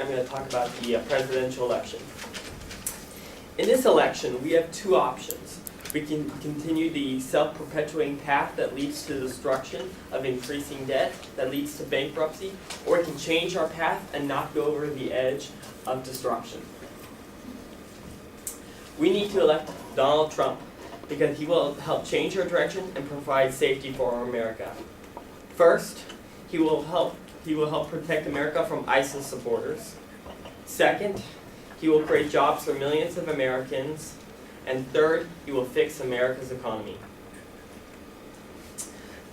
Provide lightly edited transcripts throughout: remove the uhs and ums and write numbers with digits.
I'm going to talk about the presidential election. In this election, we have two options. We can continue the self-perpetuating path that leads to destruction of increasing debt, that leads to bankruptcy, or we can change our path and not go over the edge of destruction. We need to elect Donald Trump because he will help change our direction and provide safety for our America. First, he will help protect America from ISIS supporters. Second, he will create jobs for millions of Americans. And third, he will fix America's economy.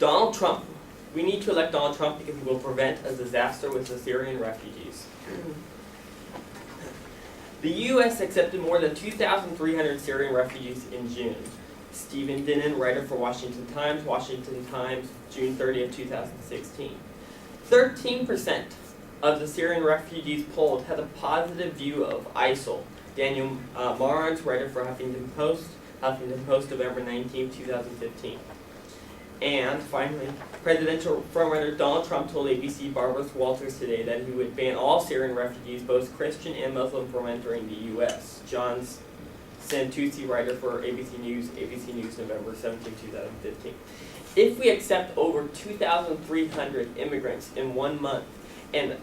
Donald Trump. We need to elect Donald Trump because he will prevent a disaster with the Syrian refugees. The U.S. accepted more than 2,300 Syrian refugees in June. Stephen Dinnan, writer for Washington Times, June 30th, 2016. 13% of the Syrian refugees polled had a positive view of ISIL. Daniel Marans, writer for Huffington Post, November 19, 2015. And finally, presidential frontrunner Donald Trump told ABC Barbara Walters today that he would ban all Syrian refugees, both Christian and Muslim, from entering the U.S. John Santucci, writer for ABC News, November 17, 2015. If we accept over 2,300 immigrants in 1 month, and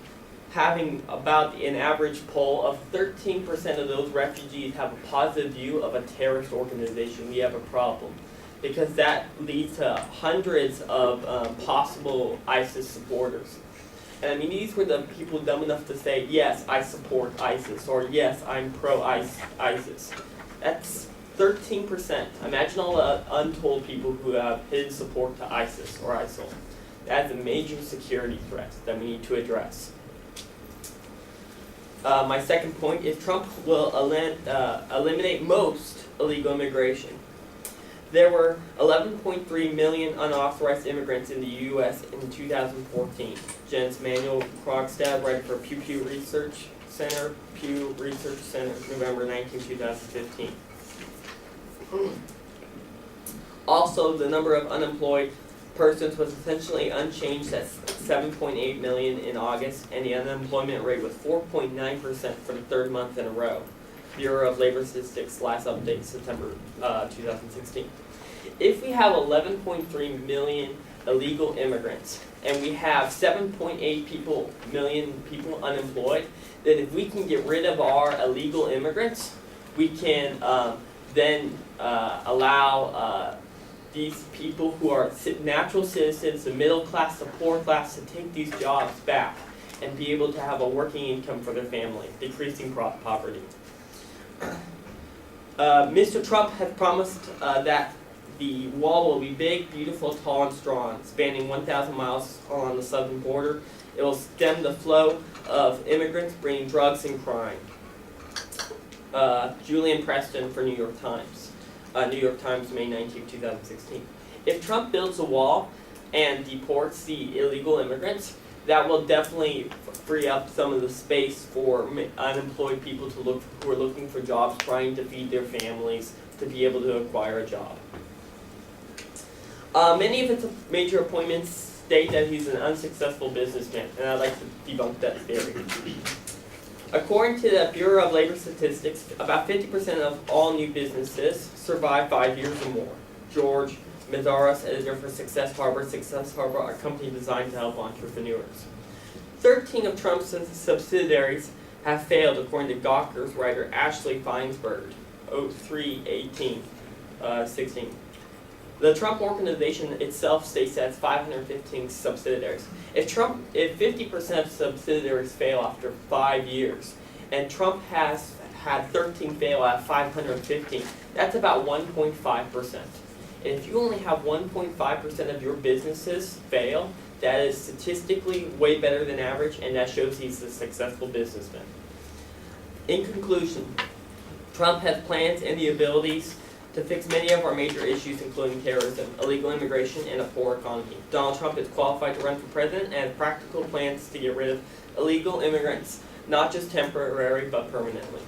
having about an average poll of 13% of those refugees have a positive view of a terrorist organization, we have a problem. Because that leads to hundreds of possible ISIS supporters. And I mean, these were the people dumb enough to say, yes, I support ISIS, or yes, I'm pro-ISIS. That's 13%. Imagine all the untold people who have hidden support to ISIS or ISIL. That's a major security threat that we need to address. My second point is Trump will eliminate most illegal immigration. There were 11.3 million unauthorized immigrants in the U.S. in 2014. Jens Manuel Krogstad, writer for Pew Research Center, November 19, 2015. Also, the number of unemployed persons was essentially unchanged at 7.8 million in August, and the unemployment rate was 4.9% for the third month in a row. Bureau of Labor Statistics last update September 2016. If we have 11.3 million illegal immigrants and we have 7.8 million people unemployed, then if we can get rid of our illegal immigrants, we can then allow these people who are natural citizens, the middle class, the poor class, to take these jobs back and be able to have a working income for their family, decreasing poverty. Mr. Trump has promised that the wall will be big, beautiful, tall, and strong, spanning 1,000 miles along the southern border. It will stem the flow of immigrants bringing drugs and crime. Julian Preston for New York Times, May 19, 2016. If Trump builds a wall and deports the illegal immigrants, that will definitely free up some of the space for unemployed people who are looking for jobs, trying to feed their families, to be able to acquire a job. Many of his major appointments state that he's an unsuccessful businessman, and I'd like to debunk that theory. According to the Bureau of Labor Statistics, about 50% of all new businesses survive 5 years or more. George Meszaros, editor for Success Harbor, a company designed to help entrepreneurs. 13 of Trump's subsidiaries have failed, according to Gawker's writer Ashley Feinsberg, 03/18/16. The Trump Organization itself states that it's 515 subsidiaries. If 50% of subsidiaries fail after 5 years, and Trump has had 13 fail at 515, that's about 1.5%. And if you only have 1.5% of your businesses fail, that is statistically way better than average, and that shows he's a successful businessman. In conclusion, Trump has plans and the abilities to fix many of our major issues, including terrorism, illegal immigration, and a poor economy. Donald Trump is qualified to run for president and has practical plans to get rid of illegal immigrants, not just temporary, but permanently.